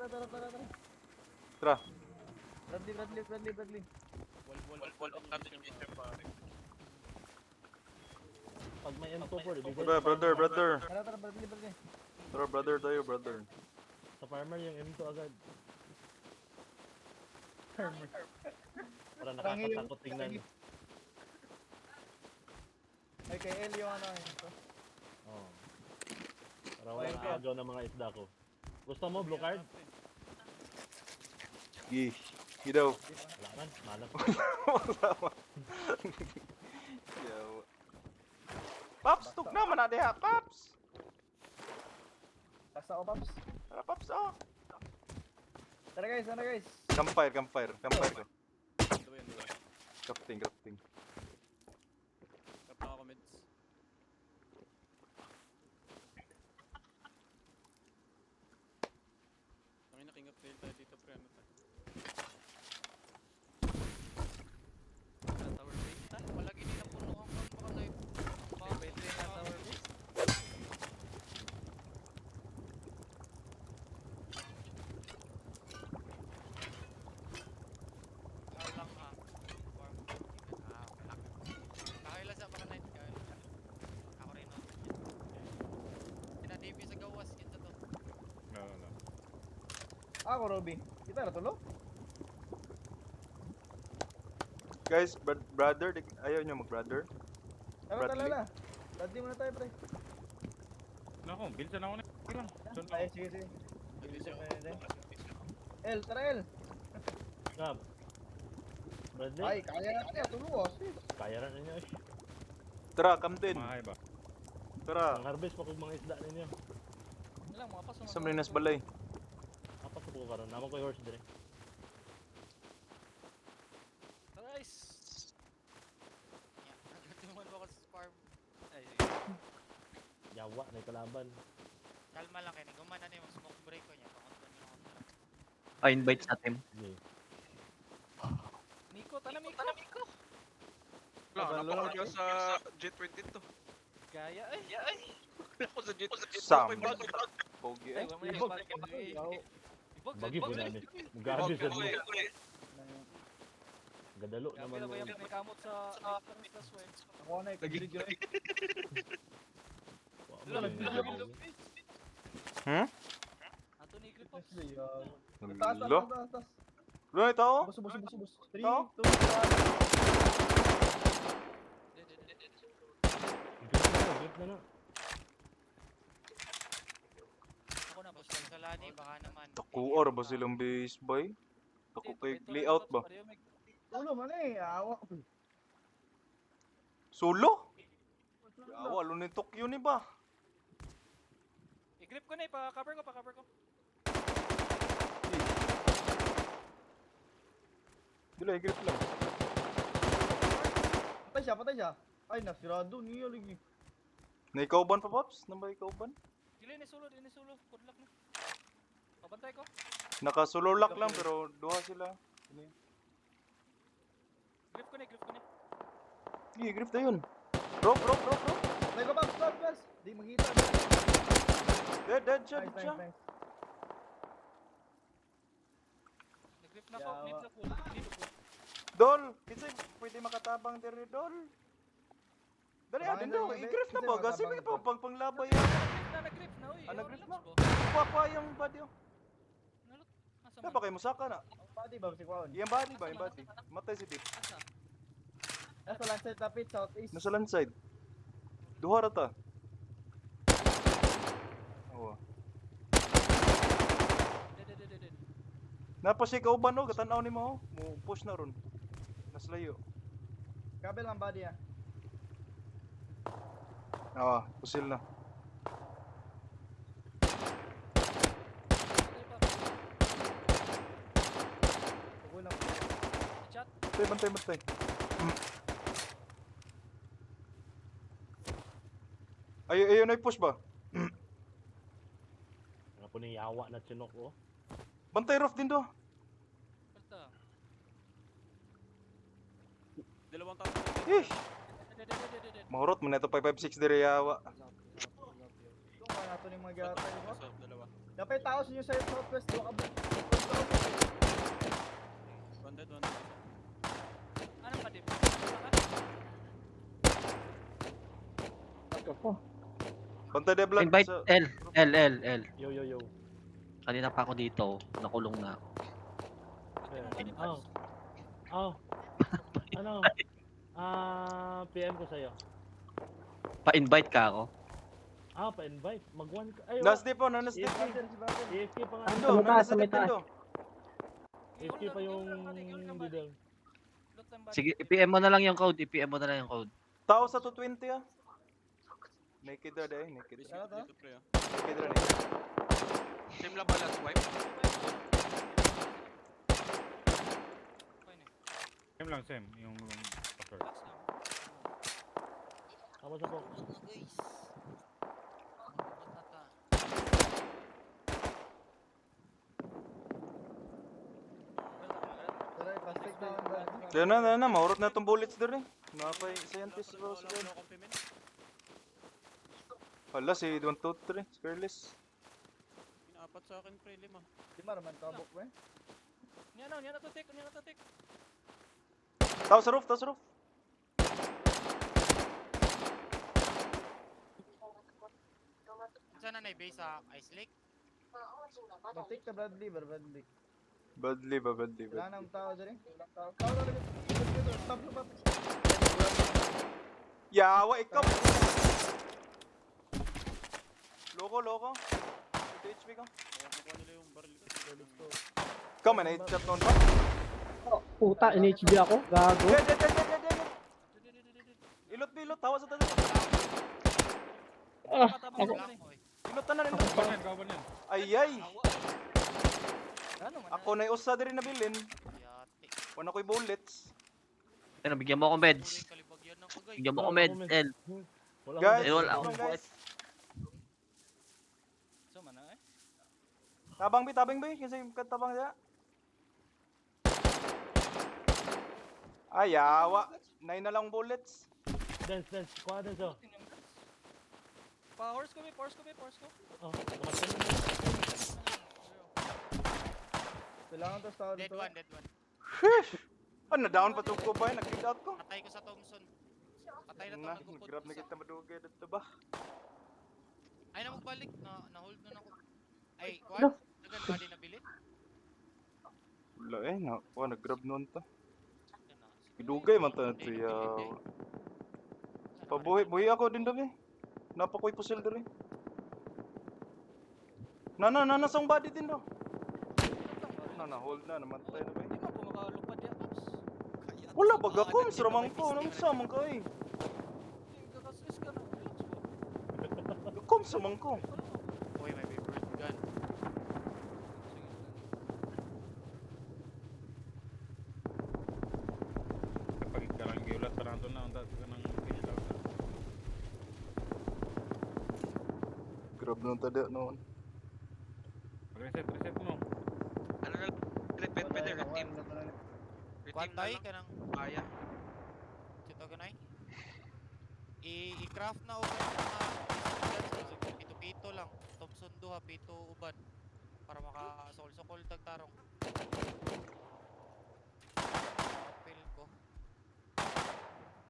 Tara. Tara. Bradley. Wall of communication pare. Pag may M2 for Brother. Tara, Bradley. Tara, brother tayo, brother. Sa farmer yung M2 agad. Para nakakatakot tingnan. Ay, kay El yung ano ito. Oo. Para wala agaw ng mga isda ko. Gusto mo blue card? Gi. Daw. Wala man, malap. Yawa. Paps, tuk naman na diha, Paps. Taksa ko, Paps. Tara, Paps, oh. Tara guys. Campfire ko. Duyan. Crafting. Tap na ako meds. Ang ina king of fail tayo dito pre. Ano tayo? Tower base ta? Wala gini na puno ang baka tayo. Baka pwede na tower base. Lang ha. Farm. Wala. Kahila sa baka night ka. Ako rin no. Tinadip sa gawas kita to. No. Ako, Robby. Kita na tulo? Guys, brother, ayaw nyo mag-brother? Bradley? Tara. Bradley muna tayo, pre. Nako, bilisan ako na. Ay, sige. Nag-listen El, tara El. Gab. Bradley? Ay, kaya na tulo. Sis. Kaya rin ninyo eh. Tara, come din. Mahay ba? Tara. Ang harvest pa kung mga isda ninyo. Wala mga paso. Sa Marinas Balay. Apat sa buko karon. Naman ko yung horse dire. Guys. Tuman ba ako sa farm? Ay, Yawa na yung kalaban. kalma lang kayo. Gumana na yung smoke break ko niya. Pakot niyo ako. invite sa team. Sige. Miko, tana Miko. Wala, napakot ka sa Jet22. Gaya ay. Ako sa Jet22. Sam. May bag. Pogi Ay, eh. mamaya Ibog. Ibog. Bagi po namin. Bag Magabi sa ako mo. eh. Gadalo Gabi naman na mo. ba yung may kamot sa entrance na sweat? Ako na, ikagigil. Ato ni Grip Pops. Lo? Taas. Lo, ito oh. Bus. 3, 2, 1. Grip na. Ako na, boss. Sa Lani, baka naman. Takuor ba silang base boy? Taku kay layout ba? Ulo man eh. Awa. Solo? Awa, lo ni Tokyo ni ba? I-grip ko na pa-cover ko. Dila, i-grip lang. Patay siya. Ay, nasirado niya lagi. Naikauban pa, Pops? Nambay ikauban? Dili ni solo. Good luck na. Pabantay ko. Nakasulolak lang pero duha sila. Grip ko na. Sige, grip na yun. Rope. Patay ko, Paps. Di makita. Dead siya. Nice. Nag-grip na ko. Need na full. Dol! Kinsay, pwede makatabang dere, Dol. Dali, adin daw. I-grip na ba? Kasi may panglabay yan. Nag-grip na. Uy, Nag-grip relax na? po. Kuha yung body, oh. Asa Kaya man? ba kayo musaka na? Ang body ba si Kwaon? Yung body ba? Yung body. Matay si Tip. Asa? Nasa landslide tapit, southeast. Nasa landside. Duha rata. Oo. Dead. Napa siya kauban, no? Katanaw ni mo, oh. Mo push na ron. Nas layo. Kabel ang body ah. Pusil na. Kukulang. Chat. Bantay. Ayaw na i-push ba? Nga po ni yawa na chinok oh. Bantay roof din do. Basta. Dalawang tao. Ish! Dead. Mahurot mo na ito 556 dire yawa. Kung to ni mga gata di ba? Sa dalawa. Dapat tao sa inyo sa southwest do ka. Banded. Ano pa di? Konta de vlog Invite sa... L. Yo. Kanina pa ako dito, nakulong na ako. Oh. Ano? PM ko sa'yo. Pa-invite ka ako. Pa-invite. Mag-one ka. Ay, Nas di po, nanas di. AFK pa nga. Tindo, nanas di Tindo. AFK pa yung Didel. Sige, i-PM mo na lang yung code. Tao sa 220 ah. Naked na dahil, naked. Dito pre ah. Naked na naked. Team lang pala swipe. Same lang, same. Yung password. Tama sa po. Tara, pastig na lang ba? Diyan na, maurot na tong bullets doon eh. Napay scientist bro sa No compliment. Hala si 1, 2, 3, scareless. Pinapat sa akin pre 5. Di ba naman tabok ba? Niya na to take. Tao sa roof. Saan na base sa Ice Lake? Matik ka Bradley. Badly ba. Wala nang tao diri. Walang tao. Tao na rin. Stop. Yawa ikaw. Loko. Ito HP ka. Kaya makuha nila yung barrel ko. Ikaw man, na-hit noon ba? Puta, NHB ako. Gago. Dead. Ilot, tawa sa tayo. Ako. Ilot na rin. Kawan yan. Ayay. Ano man? Ako na usa diri na bilin. Yate. Wala ko'y bullets. Ano, bigyan mo ako meds. Kalibagyan ng kagay. Bigyan mo ako meds, L. Wala Guys, Eh, wala ano, akong guys. So man eh. Tabang ba? Kasi katabang siya. Ayawa. 9 na lang bullets. Dance. Kuha dance oh. Pa-horse ko. Oh, lumakas ka na. Kailangan to tao Dead dito. one. Sheesh! Ano, down pa ko ba? Nag-kick out ko. Patay ko sa Thompson. Patay na to, Na, nagupod grab na ko sa- kita madugay dito ba? Ay na magbalik, na-hold na ako. Ay, kuwan? No. Dagan ba din nabili? Wala eh, nag-grab noon to. Yan na. Idugay man to na to, Hindi, yaw. hindi. Pabuhi ako din dami. Napakoy pusil dali. Nasang body din daw. Hold na, namatay na ba Di man po makalupad ya. Wala baga ko, sramang ko, nang samang ka eh. Kakasis ka na. Relax po. Kom samang ko. Uy, may favorite gun. Kapag karang giulat pa nato na, unta ka ng pinila. Grab nung tada noon. Reset mo. Ano na repeat pwede reteam. Kuwan tayo ka ng Kaya. sito ganay. I-craft na uban mga pito-pito lang. Thompson duha, pito uban. Para maka-sol-sokol tagtarong.